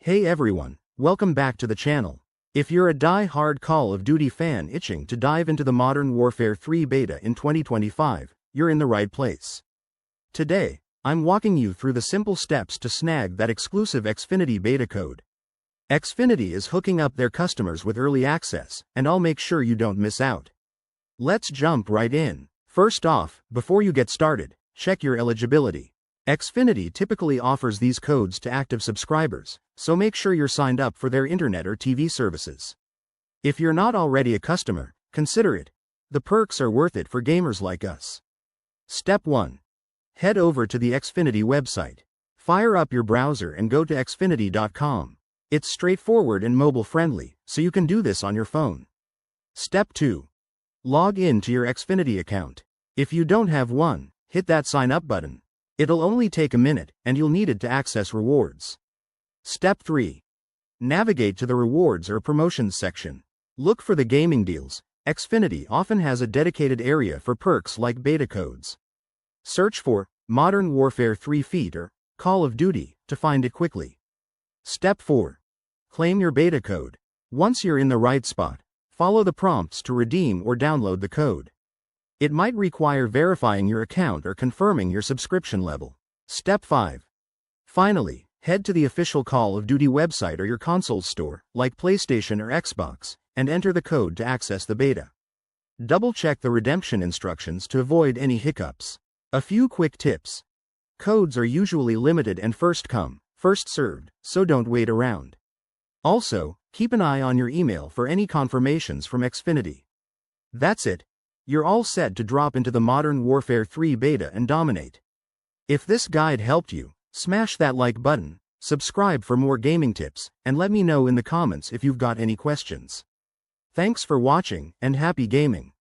Hey everyone, welcome back to the channel. If you're a die-hard Call of Duty fan itching to dive into the Modern Warfare 3 beta in 2025, you're in the right place. Today, I'm walking you through the simple steps to snag that exclusive Xfinity beta code. Xfinity is hooking up their customers with early access, and I'll make sure you don't miss out. Let's jump right in. First off, before you get started, check your eligibility. Xfinity typically offers these codes to active subscribers, so make sure you're signed up for their internet or TV services. If you're not already a customer, consider it. The perks are worth it for gamers like us. Step 1. Head over to the Xfinity website. Fire up your browser and go to xfinity.com. It's straightforward and mobile-friendly, so you can do this on your phone. Step 2. Log in to your Xfinity account. If you don't have one, hit that sign up button. It'll only take a minute, and you'll need it to access rewards. Step 3. Navigate to the rewards or promotions section. Look for the gaming deals. Xfinity often has a dedicated area for perks like beta codes. Search for Modern Warfare 3 feat or Call of Duty to find it quickly. Step 4. Claim your beta code. Once you're in the right spot, follow the prompts to redeem or download the code. It might require verifying your account or confirming your subscription level. Step 5. Finally, head to the official Call of Duty website or your console store, like PlayStation or Xbox, and enter the code to access the beta. Double-check the redemption instructions to avoid any hiccups. A few quick tips. Codes are usually limited and first come, first served, so don't wait around. Also, keep an eye on your email for any confirmations from Xfinity. That's it. You're all set to drop into the Modern Warfare 3 beta and dominate. If this guide helped you, smash that like button, subscribe for more gaming tips, and let me know in the comments if you've got any questions. Thanks for watching, and happy gaming.